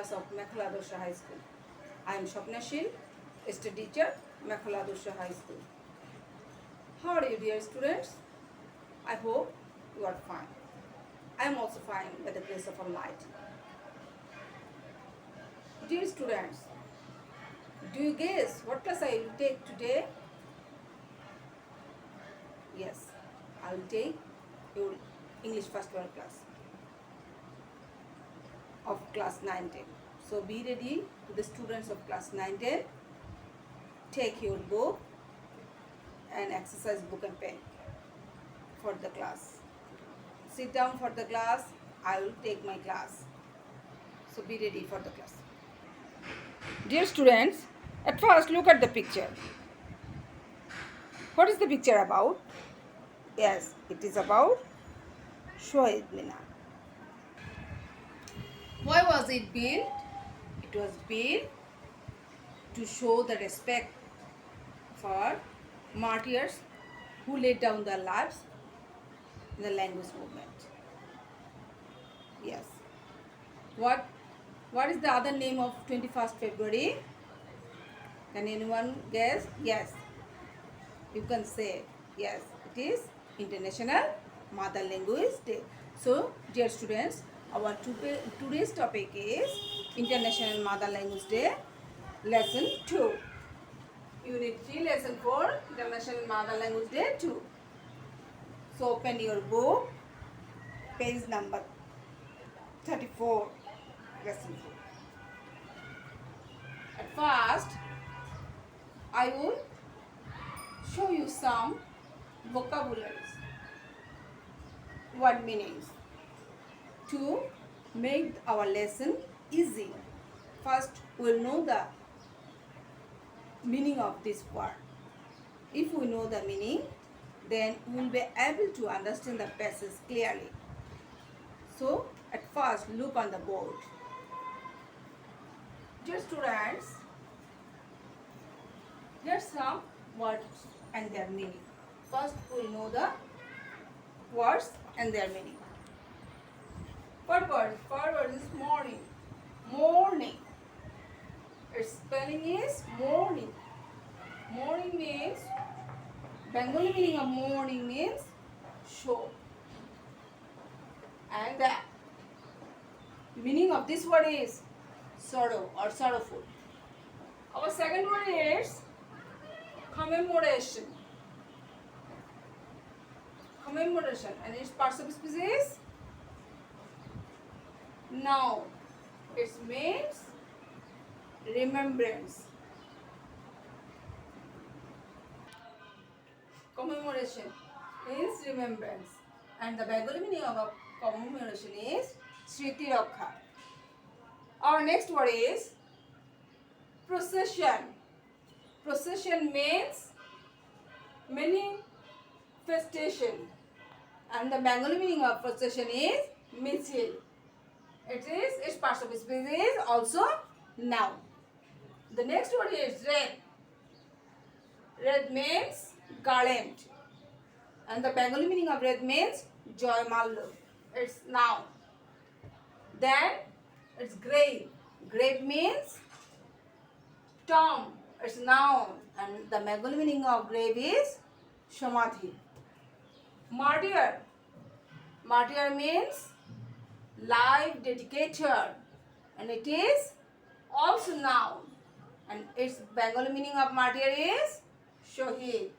class of Mekhla Dosha High School. I am Shapnashil, State teacher, Mekhla Dosha High School. How are you, dear students? I hope you are fine. I am also fine by the grace of Almighty. Dear students, do you guess what class I will take today? Yes, I will take your English first level class of class 9-10. So be ready to the students of class 9-10. Take your book and exercise book and pen for the class. Sit down for the class. I will take my class. So be ready for the class. Dear students, at first look at the picture. What is the picture about? Yes, it is about Shoaib Minar. Why was it built? It was built to show the respect for martyrs who laid down their lives in the language movement. Yes. What is the other name of 21st February? Can anyone guess? Yes. You can say yes. It is International Mother Language Day. So, dear students, our today's topic is International Mother Language Day, Lesson 2. Unit 3, Lesson 4, International Mother Language Day 2. So, open your book, page number 34, Lesson 4. At first, I will show you some vocabularies, word meanings to make our lesson easy. First, we will know the meaning of this word. If we know the meaning, then we will be able to understand the passage clearly. So, at first, look on the board. Dear students, here are some words and their meaning. First, we will know the words and their meaning. First word is morning. Morning. Its spelling is morning. Morning means, Bengali meaning of morning means show. And the meaning of this word is sorrow or sorrowful. Our second word is commemoration. Commemoration, and its parts of speech is noun. It means remembrance. Commemoration is remembrance, and the Bengali meaning of commemoration is Shriti Rakha. Our next word is procession. Procession means manifestation, and the Bengali meaning of procession is michil. Its parts of speech is also noun. The next word is red. Red means garland, and the Bengali meaning of red means joy mallo. It's noun. Then it's grave. Grave means tomb. It's noun, and the Bengali meaning of grave is samadhi. Martyr. Martyr means life dedicated, and it is also noun, and its Bengali meaning of martyr is shohid.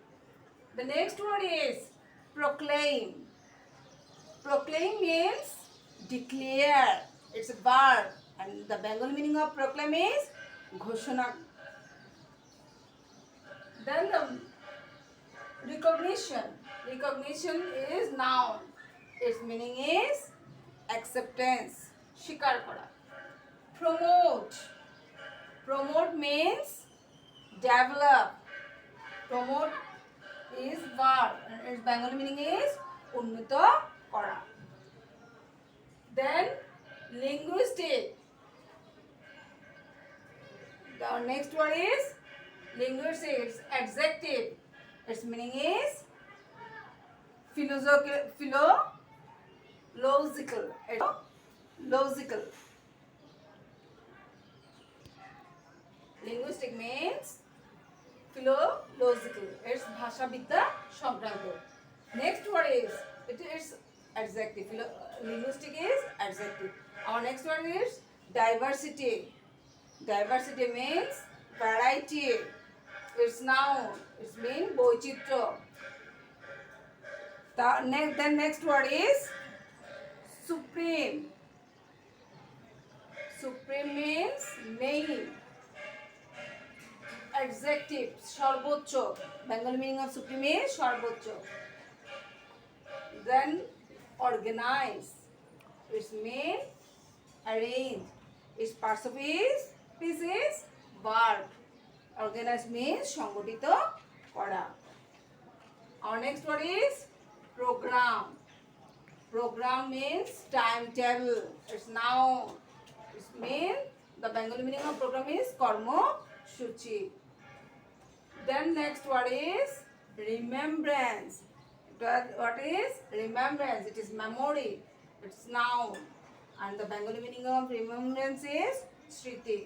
The next word is proclaim. Proclaim means declare. It's a verb, and the Bengali meaning of proclaim is ghoshona. Then the recognition. Recognition is noun. Its meaning is acceptance, স্বীকার করা. Promote. Promote means develop. Promote is verb, and its Bengali meaning is উন্নত করা. Then linguistic. The next word is linguistic. It's adjective. Its meaning is philological. Logical. linguistic means philological. It's bhashavidya সংক্রান্ত. Next word is it is adjective. Linguistic is adjective. Our next word is diversity. Diversity means variety. It's noun. It's mean বৈচিত্র্য. Then next word is supreme. Supreme means main. Adjective সর্বোচ্চ. Bengali meaning of supreme is সর্বোচ্চ. Then organize. Its mean arrange. Its parts of speech is verb. Organize means সংগঠিত করা. Our next word is program. Program means timetable. It's noun. It means the Bengali meaning of program is কর্মসূচি. Then next word is remembrance. What is remembrance? It is memory. It's noun. And the Bengali meaning of remembrance is shriti.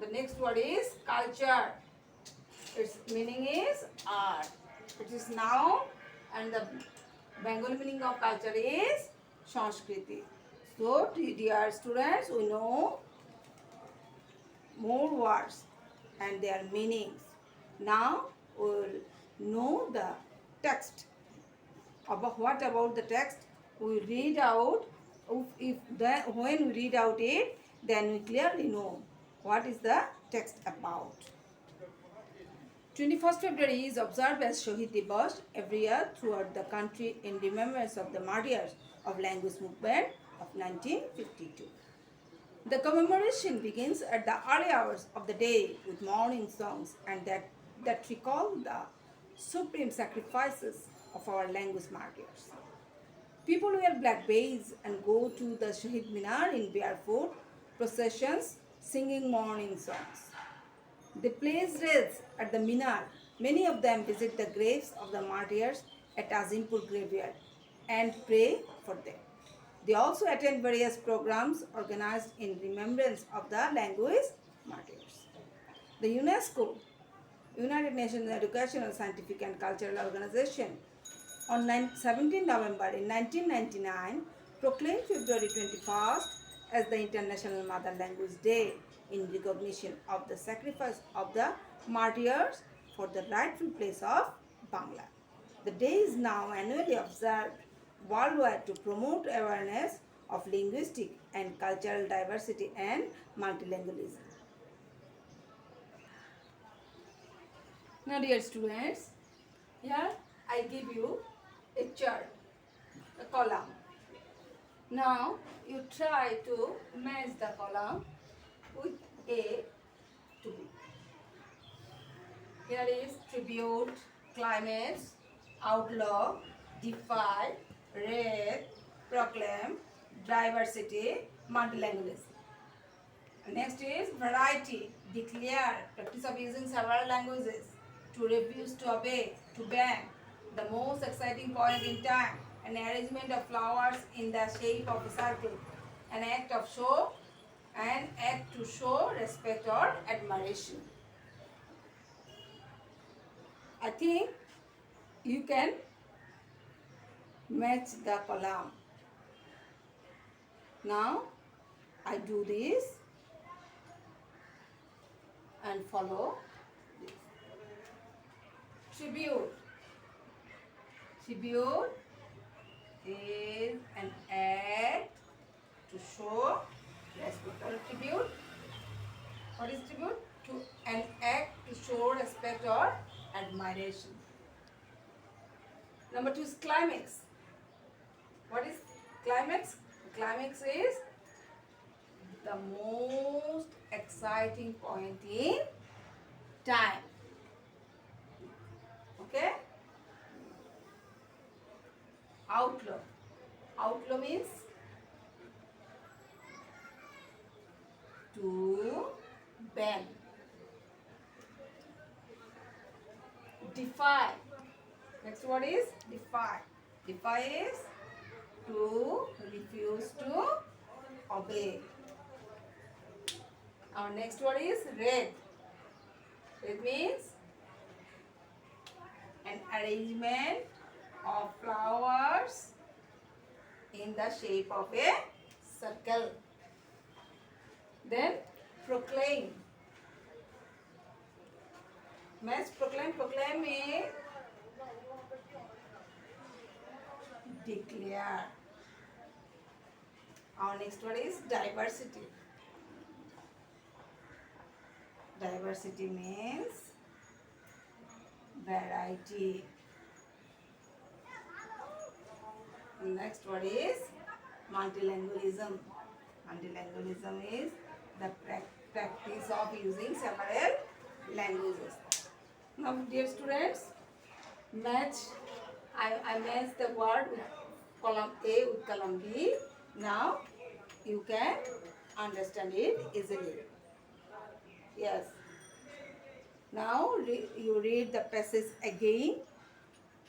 The next word is culture. Its meaning is art. It is noun. And the Bengali meaning of culture is Sanskriti. So, dear students, we know more words and their meanings. Now, we will know the text. What about the text? We read out. When we read out it, then we clearly know what is the text about. 21st February is observed as Shohid Diwas every year throughout the country in remembrance of the martyrs of language movement of 1952. The commemoration begins at the early hours of the day with morning songs and that recall the supreme sacrifices of our language martyrs. People wear black baize and go to the Shahid Minar in barefoot processions singing morning songs. They place wreaths at the Minar. Many of them visit the graves of the martyrs at Azimpur graveyard and pray for them. They also attend various programs organized in remembrance of the language martyrs. The UNESCO, United Nations Educational, Scientific and Cultural Organization, on 17 November in 1999 proclaimed February 21st as the International Mother Language Day in recognition of the sacrifice of the martyrs for the rightful place of Bangla. The day is now annually observed worldwide to promote awareness of linguistic and cultural diversity and multilingualism. Now, dear students, here I give you a chart, a column. Now, you try to match the column with A to B. Here is tribute, climates, outlaw, defy, raid, proclaim, diversity, multilingualism. Next is variety, declare, practice of using several languages, to refuse, to obey, to ban, the most exciting point in time, an arrangement of flowers in the shape of a circle, an act to show respect or admiration. I think you can match the column. Now I do this and follow this. Tribute. Tribute is an act to show respect. Or tribute. What is tribute? An act to show respect or admiration. Number 2 is climax. What is climax? Climax is the most exciting point in time. Okay? Outlaw. Outlaw means to ban. Defy. Next word is defy. Defy is to refuse to obey. Our next word is raid. It means an arrangement of flowers in the shape of a circle. Then proclaim. Means proclaim. Proclaim means declare. Our next word is diversity. Diversity means variety. Next word is multilingualism. Multilingualism is the practice of using several languages. Now, dear students, match. I match the word with column A with column B. Now, you can understand it easily. Yes. Now, you read the passage again.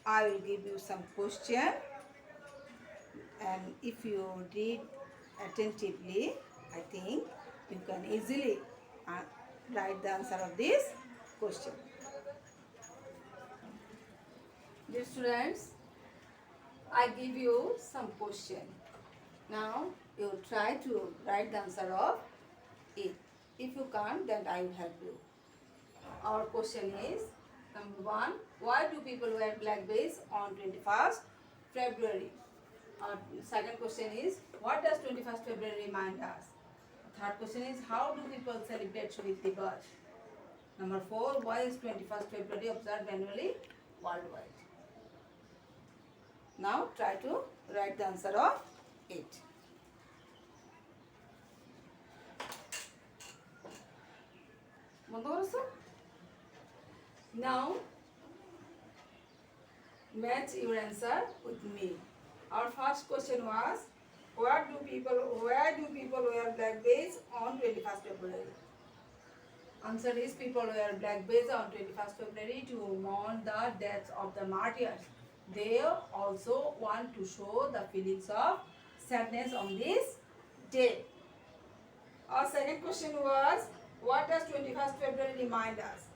I will give you some question, and if you read attentively, I think you can easily write the answer of this question. Dear students, I give you some question. Now you try to write the answer of it. If you can't, then I will help you. Our question is number 1. Why do people wear black base on 21st February? Our second question is, what does 21st February remind us? Third question is, how do people celebrate Shahid Divas? Number 4, why is 21st February observed annually worldwide? Now try to write the answer of it. Now match your answer with me. Our first question was, why do people wear black base on 21st February? Answer is, people wear black base on 21st February to mourn the deaths of the martyrs. They also want to show the feelings of sadness on this day. Our second question was, what does 21st February remind us?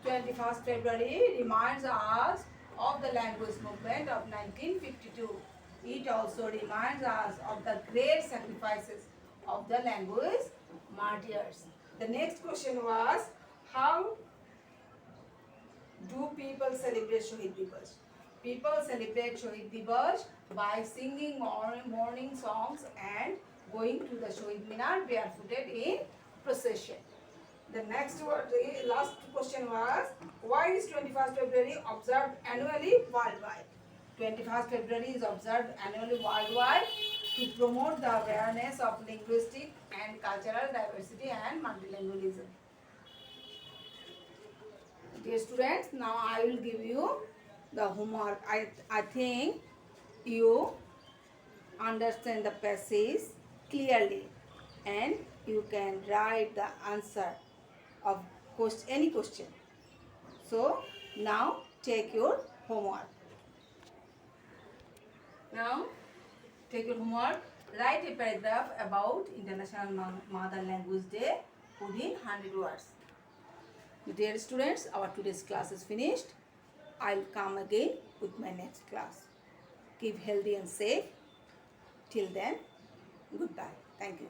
21st February reminds us of the language movement of 1952. It also reminds us of the great sacrifices of the language martyrs. The next question was, how do people celebrate Shahid Divas? People celebrate Shahid Divas by singing morning songs and going to the Shahid Minar barefooted in procession. The last question was, why is 21st February observed annually worldwide? 21st February is observed annually worldwide to promote the awareness of linguistic and cultural diversity and multilingualism. Dear students, now I will give you the homework. I think you understand the passage clearly and you can write the answer of any question. So now take your homework. Now take your homework. Write a paragraph about International Mother Language Day within 100 words. Dear students, our today's class is finished. I'll come again with my next class. Keep healthy and safe. Till then, goodbye. Thank you.